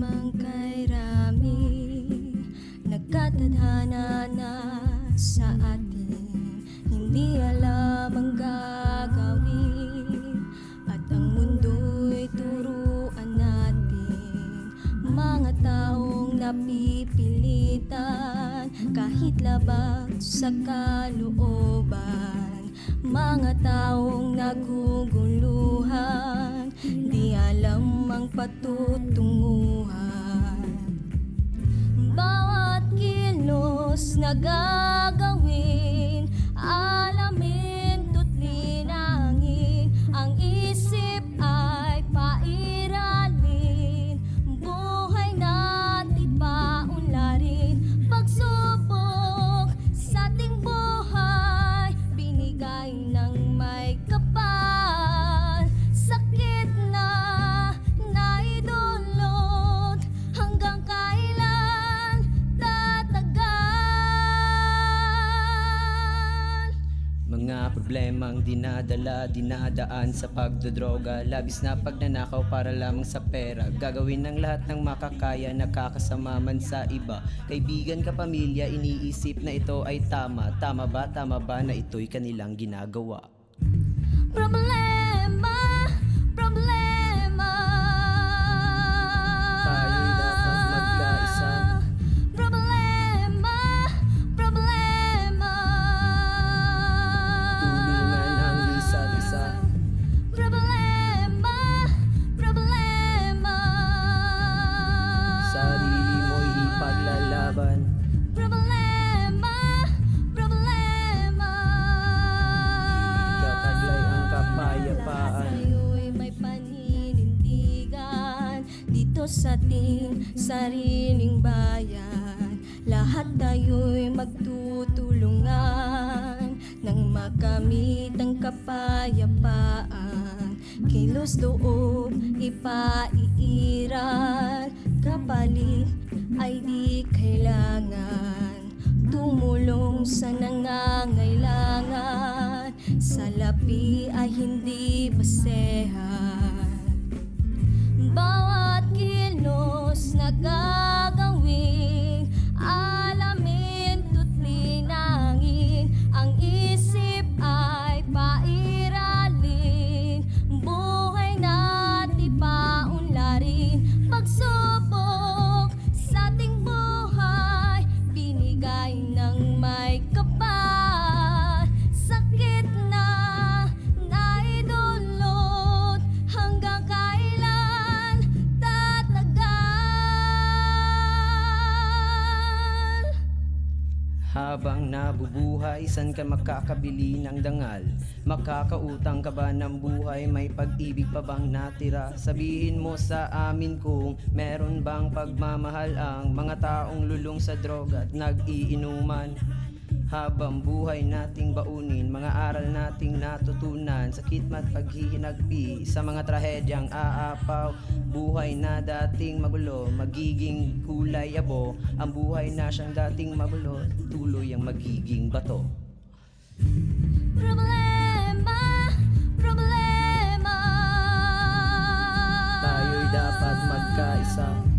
lamang kay Rami, nagkatadhana na sa atin. Hindi alam ang gagawin at ang mundo'y turuan natin. Mga taong napipilitan kahit labag sa kalooban, mga taong naguguluhan, di alam ang patutunguhan. Bawat kilos na gagawin, alamin to't linangin, ang isip ay pairalin, buhay natin paunlarin. Pagsubok sa ating buhay, binigay ng may kapal, sakit na naidulot, hanggang kailan tatagal? Mga problemang dinadaan sa pagdodroga, labis na pagnanakaw para lamang sa pera. Gagawin ng lahat ng makakaya, nakakasama man sa iba. Kaibigan, kapamilya, iniisip na ito ay tama. Tama ba na ito'y kanilang ginagawa? Problema, problema, Tayo'y dapat magkaisa. Problema, problema, Tulungan ang isa't isa. Problema, problema, Sarili mo'y ipaglalaban. Problema, problema, Ikataglay ang kapayapaan. Tayo'y may paninindigan dito sa ating sariling bayan. Lahat tayo'y magtutulungan nang makamit ang kapayapaan. Kilos loob ipaiiral, kapalit ay di kailangan. Tumulong sa nangangailangan, salapi ay hindi basehan. Bawat kilos na gagawin, alamin to't linangin, ang isip ay pairalin, buhay natin paunlarin. Pagsubok sa ating buhay, binigay ng may kapal, sakit na naidulot, hanggang kailan tatagal? Habang nabubuhay, san ka makakabili ng dangal? Makakautang ka ba ng buhay? May pag-ibig pa bang natira? Sabihin mo sa amin kung meron bang pagmamahal ang mga taong lulong sa droga at nag-iinuman. Habang buhay nating baunin, mga aral nating natutunan, sakit mat paghihinagpi sa mga trahedyang aapaw. Buhay na dating magulo, magiging kulay abo. Ang buhay na siyang dating magulo, tuloy ang magiging bato. Problema, problema, Tayo'y dapat magkaisa.